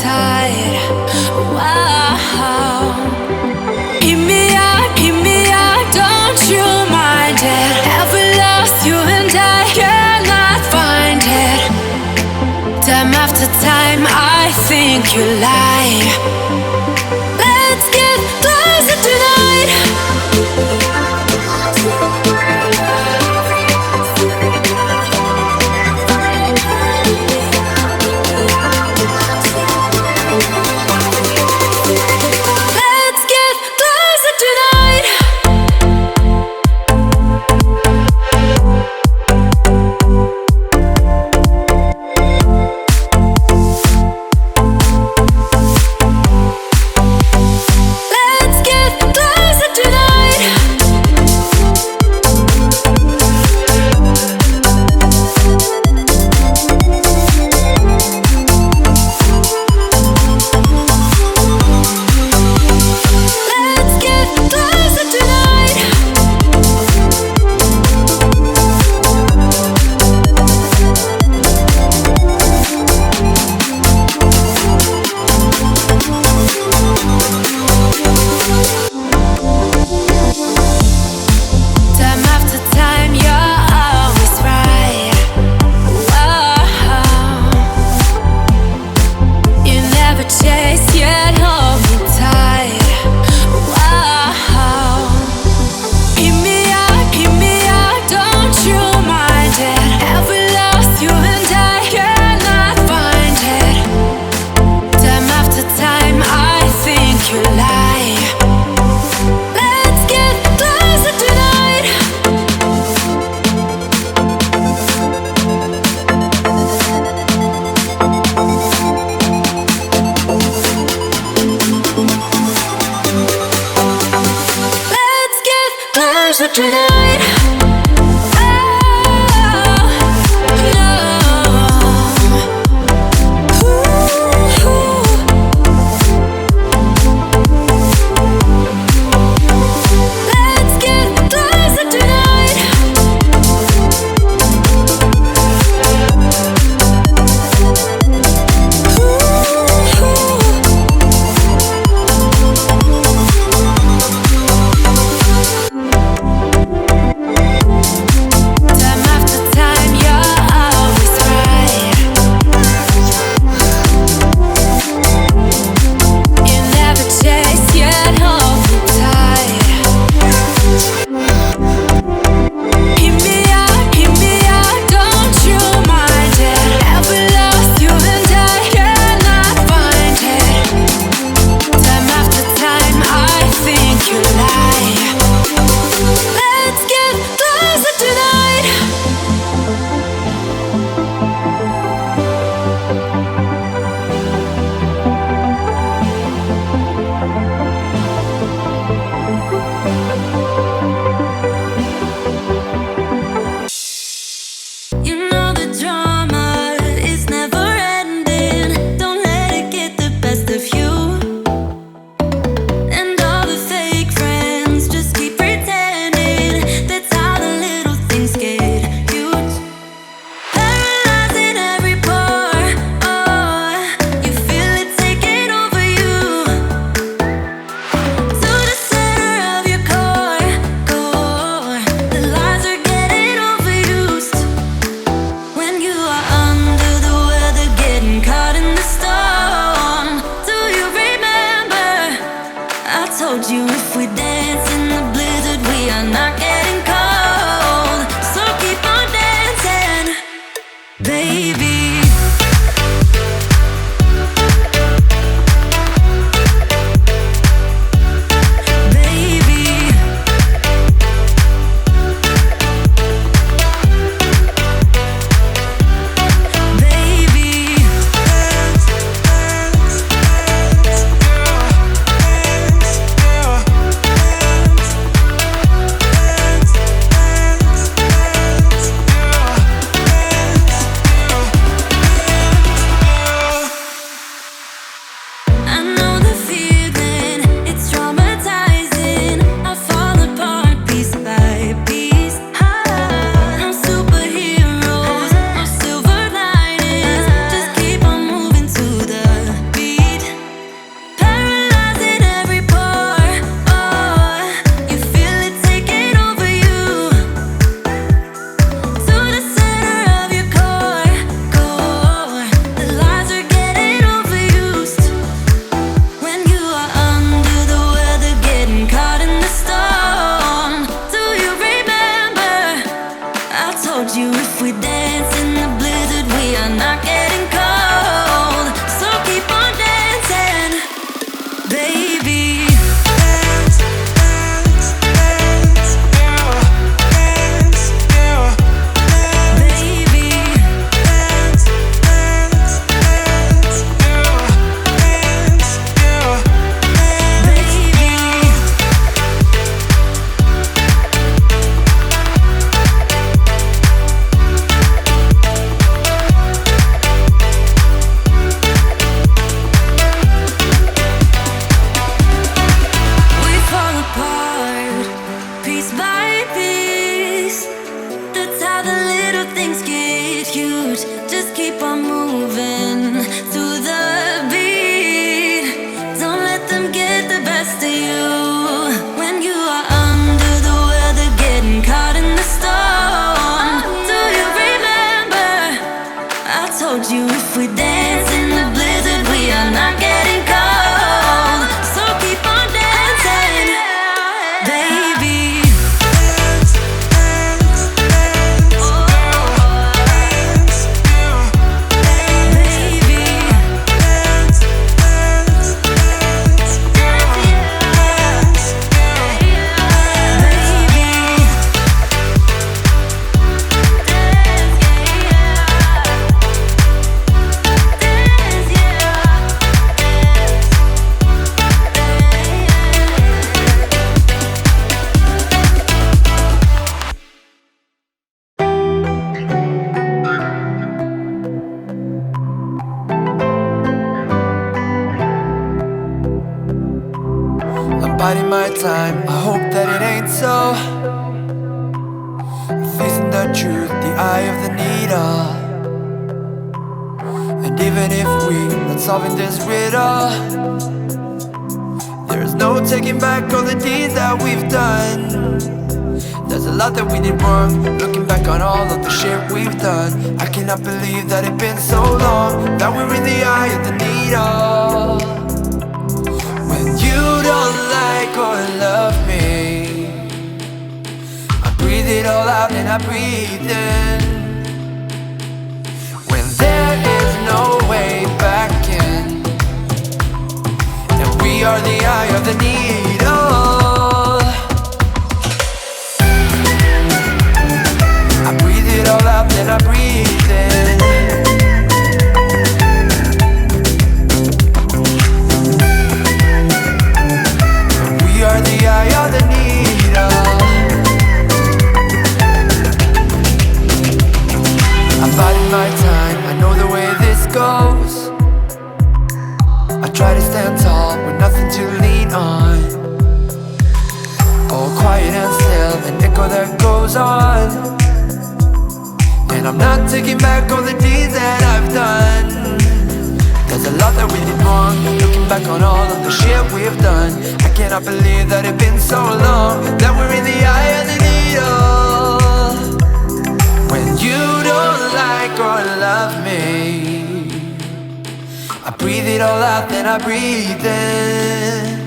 tight. Wow. Keep me up, don't you mind it? Have we lost you and I cannot find it? Time after time, I think you lie. Let's get closer tonight. Tonight. biding my time, I hope that it ain't so. Facing the truth, the eye of the needle. And even if we're not solving this riddle, there's no taking back all the deeds that we've done. There's a lot that we did wrong, looking back on all of the shit we've done. I cannot believe that it's been so long, that we're in the eye of the needle. When you don't like or love me, I breathe it all out and I breathe in. When there is no way back in, and we are the eye of the needle. I breathe it all out and I breathe in. We are the eye of the needle. I'm biding my time, I know the way this goes. I try to stand tall with nothing to lean on. All quiet and still, an echo that goes on. And I'm not taking back all the deeds that I've done. There's a lot that we did wrong, looking back on all of the shit we've done. I cannot believe that it's been so long, that we're in the eye of the needle. When you don't like or love me, I breathe it all out, then I breathe in.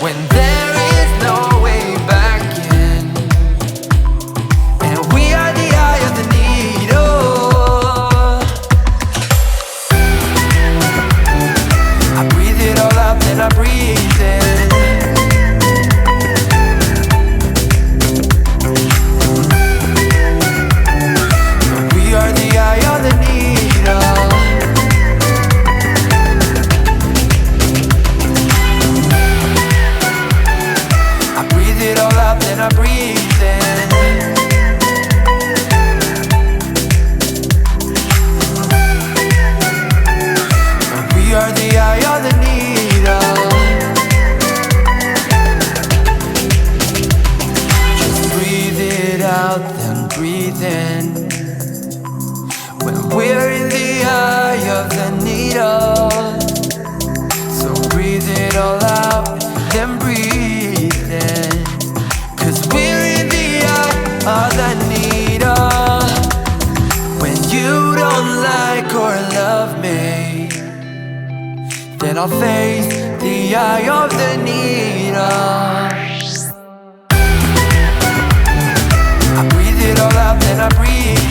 When there is no way back in, and we are the eye of the needle. I breathe it all out, then I breathe in. We are the eye of the needle. I breathe it all out, then I breathe in. We are the eye of the needle. Just breathe it out, then breathe in. When we're in the eye of the needle, so breathe it all out, then breathe in. 'Cause we're in the eye of the needle. When you don't like or love me, then I'll face the eye of the needle. I breathe it all out, then I breathe